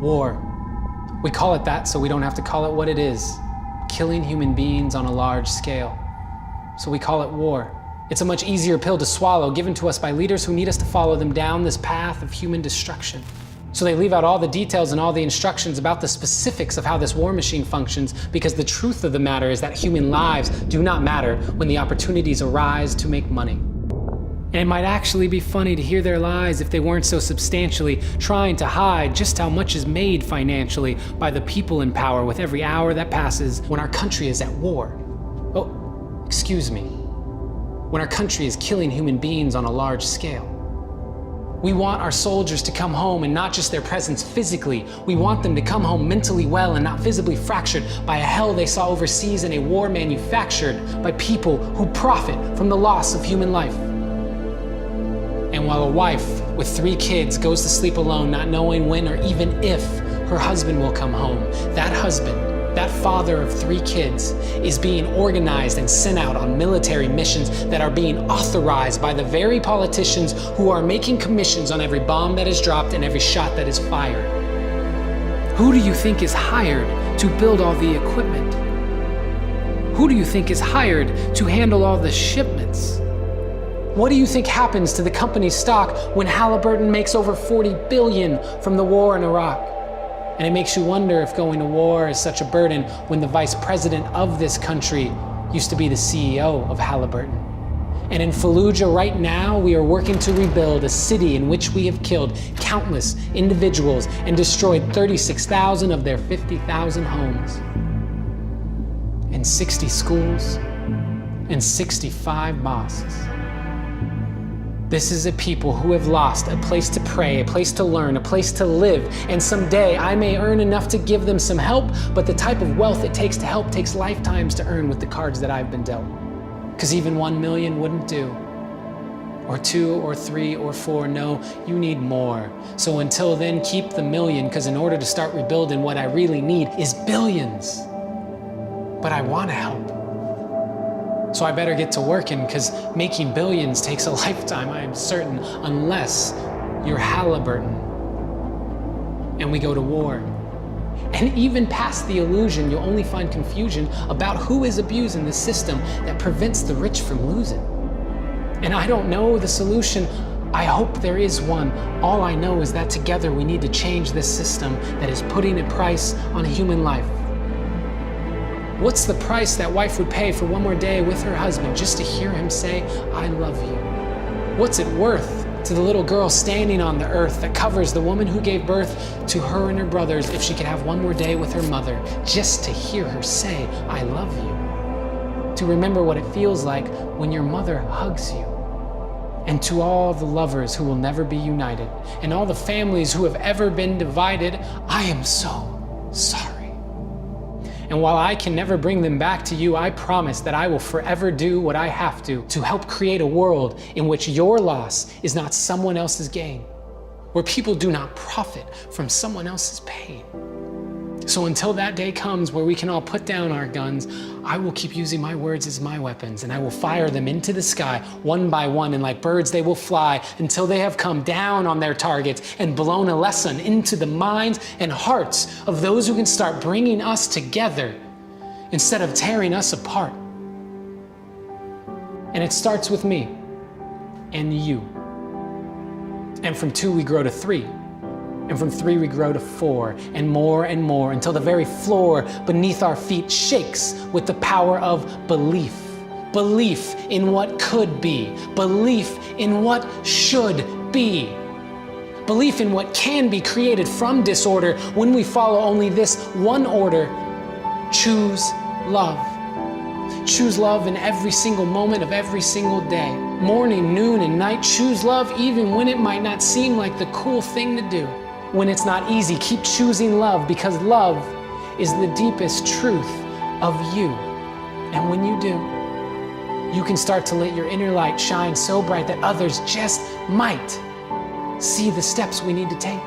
War. We call it that so we don't have to call it what it is. Killing human beings on a large scale. So we call it war. It's a much easier pill to swallow, given to us by leaders who need us to follow them down this path of human destruction. So they leave out all the details and all the instructions about the specifics of how this war machine functions, because the truth of the matter is that human lives do not matter when the opportunities arise to make money. And it might actually be funny to hear their lies if they weren't so substantially trying to hide just how much is made financially by the people in power with every hour that passes when our country is at war. Oh, excuse me. When our country is killing human beings on a large scale. We want our soldiers to come home, and not just their presence physically. We want them to come home mentally well and not visibly fractured by a hell they saw overseas in a war manufactured by people who profit from the loss of human life. And while a wife with 3 kids goes to sleep alone, not knowing when or even if her husband will come home, that husband, that father of 3 kids, is being organized and sent out on military missions that are being authorized by the very politicians who are making commissions on every bomb that is dropped and every shot that is fired. Who do you think is hired to build all the equipment? Who do you think is hired to handle all the shipments? What do you think happens to the company's stock when Halliburton makes over $40 billion from the war in Iraq? And it makes you wonder if going to war is such a burden when the vice president of this country used to be the CEO of Halliburton. And in Fallujah right now, we are working to rebuild a city in which we have killed countless individuals and destroyed 36,000 of their 50,000 homes. And 60 schools and 65 mosques. This is a people who have lost a place to pray, a place to learn, a place to live, and someday I may earn enough to give them some help, but the type of wealth it takes to help takes lifetimes to earn with the cards that I've been dealt. Because even 1 million wouldn't do. Or 2 or 3 or 4, no, you need more. So until then, keep the million, because in order to start rebuilding, what I really need is billions. But I want to help. So I better get to working, because making billions takes a lifetime, I am certain, unless you're Halliburton and we go to war. And even past the illusion, you'll only find confusion about who is abusing the system that prevents the rich from losing. And I don't know the solution. I hope there is one. All I know is that together we need to change this system that is putting a price on human life. What's the price that wife would pay for one more day with her husband just to hear him say, "I love you"? What's it worth to the little girl standing on the earth that covers the woman who gave birth to her and her brothers if she could have one more day with her mother just to hear her say, "I love you"? To remember what it feels like when your mother hugs you. And to all the lovers who will never be united, and all the families who have ever been divided, I am so sorry. And while I can never bring them back to you, I promise that I will forever do what I have to help create a world in which your loss is not someone else's gain, where people do not profit from someone else's pain. So until that day comes where we can all put down our guns, I will keep using my words as my weapons, and I will fire them into the sky one by one, and like birds they will fly until they have come down on their targets and blown a lesson into the minds and hearts of those who can start bringing us together instead of tearing us apart. And it starts with me and you. And from 2 we grow to 3. And from 3 we grow to 4, and more until the very floor beneath our feet shakes with the power of belief. Belief in what could be. Belief in what should be. Belief in what can be created from disorder when we follow only this one order: choose love. Choose love in every single moment of every single day. Morning, noon, and night, choose love even when it might not seem like the cool thing to do. When it's not easy, keep choosing love, because love is the deepest truth of you. And when you do, you can start to let your inner light shine so bright that others just might see the steps we need to take.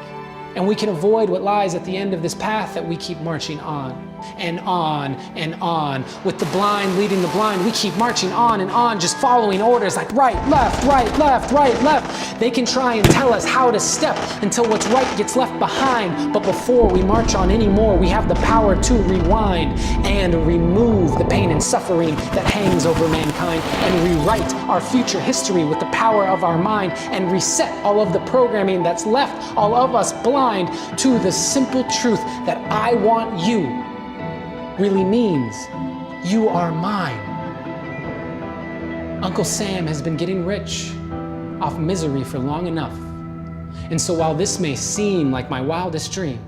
And we can avoid what lies at the end of this path that we keep marching on. and on and on. With the blind leading the blind, we keep marching on and on, just following orders like right, left, right, left, right, left. They can try and tell us how to step until what's right gets left behind. But before we march on anymore, we have the power to rewind and remove the pain and suffering that hangs over mankind, and rewrite our future history with the power of our mind, and reset all of the programming that's left all of us blind to the simple truth that I want you really means you are mine. Uncle Sam has been getting rich off misery for long enough. And so while this may seem like my wildest dream,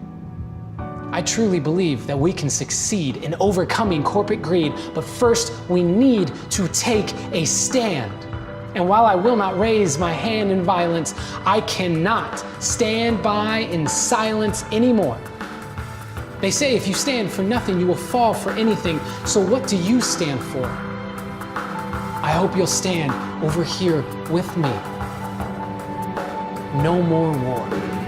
I truly believe that we can succeed in overcoming corporate greed, but first we need to take a stand. And while I will not raise my hand in violence, I cannot stand by in silence anymore. They say if you stand for nothing, you will fall for anything. So what do you stand for? I hope you'll stand over here with me. No more war.